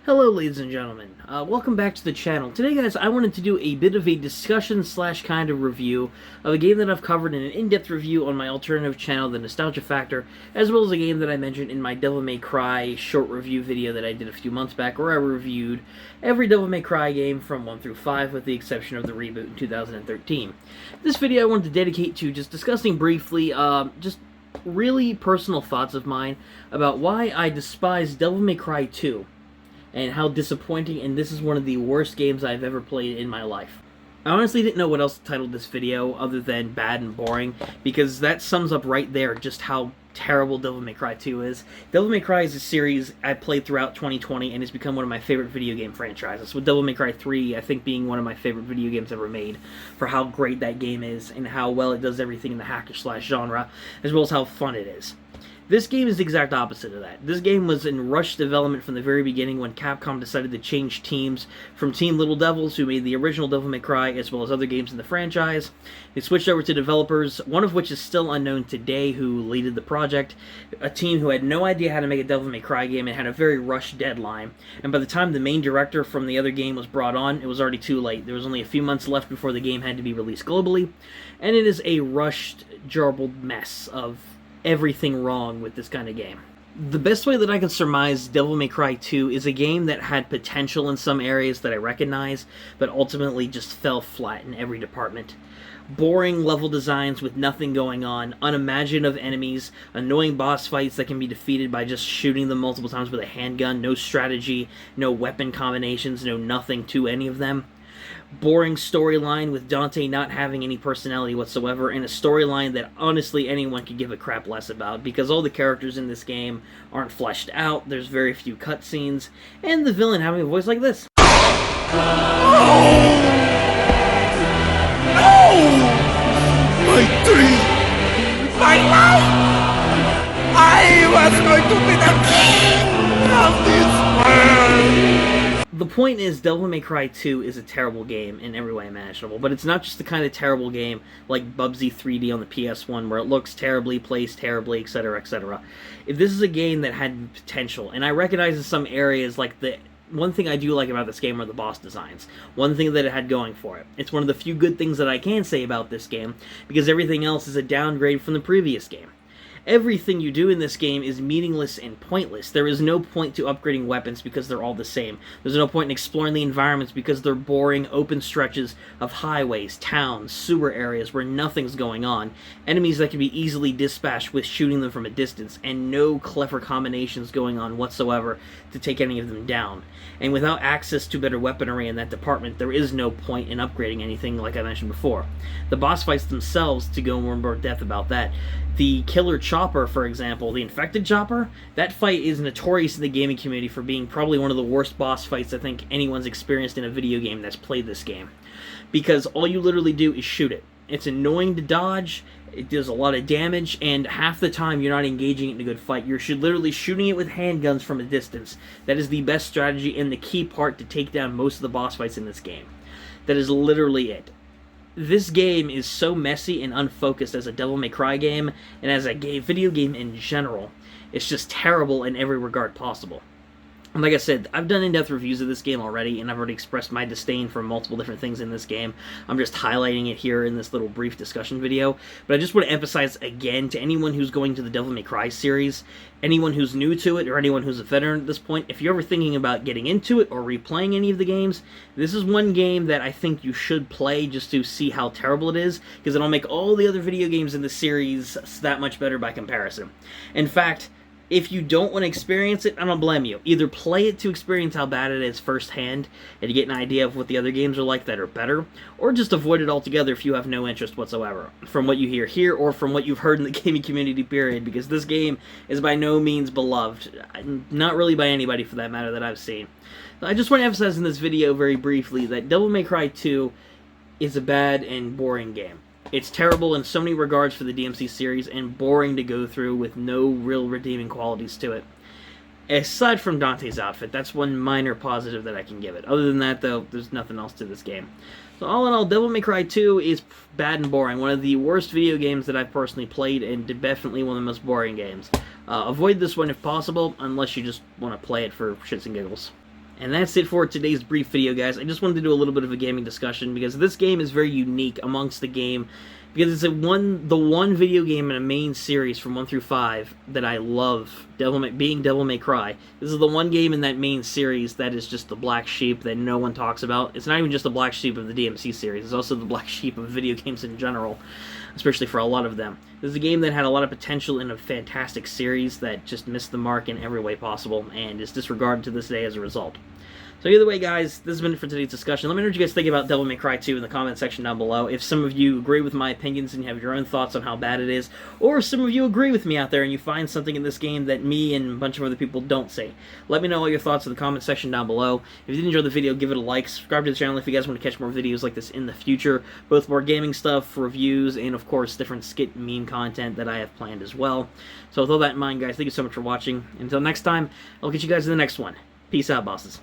Hello ladies and gentlemen, welcome back to the channel. Today guys, I wanted to do a bit of a discussion slash kind of review of a game that I've covered in an in-depth review on my alternative channel, The Nostalgia Factor, as well as a game that I mentioned in my Devil May Cry short review video that I did a few months back, where I reviewed every Devil May Cry game from 1 through 5 with the exception of the reboot in 2013. This video I wanted to dedicate to just discussing briefly, just really personal thoughts of mine about why I despise Devil May Cry 2. And how disappointing, and this is one of the worst games I've ever played in my life. I honestly didn't know what else to title this video other than bad and boring, because that sums up right there just how terrible Devil May Cry 2 is. Devil May Cry is a series I played throughout 2020 and has become one of my favorite video game franchises, with Devil May Cry 3 I think being one of my favorite video games ever made, for how great that game is and how well it does everything in the hack-and-slash genre, as well as how fun it is. This game is the exact opposite of that. This game was in rushed development from the very beginning when Capcom decided to change teams from Team Little Devils, who made the original Devil May Cry, as well as other games in the franchise. They switched over to developers, one of which is still unknown today, who leaded the project, a team who had no idea how to make a Devil May Cry game and had a very rushed deadline. And by the time the main director from the other game was brought on, it was already too late. There was only a few months left before the game had to be released globally, and it is a rushed, jarbled mess of everything wrong with this kind of game. The best way that I can surmise Devil May Cry 2 is a game that had potential in some areas that I recognize, but ultimately just fell flat in every department. Boring level designs with nothing going on, unimaginative enemies, annoying boss fights that can be defeated by just shooting them multiple times with a handgun, no strategy, no weapon combinations, no nothing to any of them. Boring storyline with Dante not having any personality whatsoever, and a storyline that honestly anyone could give a crap less about, because all the characters in this game aren't fleshed out, there's very few cutscenes, and the villain having a voice like this. No! My dream! My life! I was going to be the king of this world! The point is, Devil May Cry 2 is a terrible game in every way imaginable, but it's not just the kind of terrible game like Bubsy 3D on the PS1 where it looks terribly, plays terribly, etc., etc. If this is a game that had potential, and I recognize in some areas, like the one thing I do like about this game are the boss designs. One thing that it had going for it. It's one of the few good things that I can say about this game, because everything else is a downgrade from the previous game. Everything you do in this game is meaningless and pointless. There is no point to upgrading weapons because they're all the same. There's no point in exploring the environments because they're boring, open stretches of highways, towns, sewer areas where nothing's going on, enemies that can be easily dispatched with shooting them from a distance, and no clever combinations going on whatsoever to take any of them down. And without access to better weaponry in that department, there is no point in upgrading anything like I mentioned before. The boss fights themselves, to go more depth about that, the Killer Chopper, for example, the Infected Chopper, that fight is notorious in the gaming community for being probably one of the worst boss fights I think anyone's experienced in a video game that's played this game. Because all you literally do is shoot it. It's annoying to dodge, it does a lot of damage, and half the time you're not engaging it in a good fight. You're literally shooting it with handguns from a distance. That is the best strategy and the key part to take down most of the boss fights in this game. That is literally it. This game is so messy and unfocused as a Devil May Cry game, and as a video game in general. It's just terrible in every regard possible. And like I said, I've done in-depth reviews of this game already, and I've already expressed my disdain for multiple different things in this game. I'm just highlighting it here in this little brief discussion video. But I just want to emphasize again to anyone who's going to the Devil May Cry series, anyone who's new to it, or anyone who's a veteran at this point, if you're ever thinking about getting into it or replaying any of the games, this is one game that I think you should play just to see how terrible it is, because it'll make all the other video games in the series that much better by comparison. In fact, if you don't want to experience it, I don't blame you. Either play it to experience how bad it is firsthand, and to get an idea of what the other games are like that are better, or just avoid it altogether if you have no interest whatsoever, from what you hear here, or from what you've heard in the gaming community, period, because this game is by no means beloved. Not really by anybody, for that matter, that I've seen. I just want to emphasize in this video very briefly that Devil May Cry 2 is a bad and boring game. It's terrible in so many regards for the DMC series, and boring to go through with no real redeeming qualities to it. Aside from Dante's outfit, that's one minor positive that I can give it. Other than that, though, there's nothing else to this game. So all in all, Devil May Cry 2 is bad and boring. One of the worst video games that I've personally played, and definitely one of the most boring games. Avoid this one if possible, unless you just want to play it for shits and giggles. And that's it for today's brief video, guys. I just wanted to do a little bit of a gaming discussion because this game is very unique amongst the game, because it's the one video game in a main series from 1 through 5 that I love, Devil May Cry. This is the one game in that main series that is just the black sheep that no one talks about. It's not even just the black sheep of the DMC series, it's also the black sheep of video games in general, especially for a lot of them. This is a game that had a lot of potential in a fantastic series that just missed the mark in every way possible, and is disregarded to this day as a result. So either way, guys, this has been it for today's discussion. Let me know what you guys think about Devil May Cry 2 in the comment section down below. If some of you agree with my opinions and have your own thoughts on how bad it is, or if some of you agree with me out there and you find something in this game that me and a bunch of other people don't see. Let me know all your thoughts in the comment section down below. If you did enjoy the video, give it a like. Subscribe to the channel if you guys want to catch more videos like this in the future. Both more gaming stuff, reviews, and of course different skit meme content that I have planned as well. So with all that in mind, guys, thank you so much for watching. Until next time, I'll catch you guys in the next one. Peace out, bosses.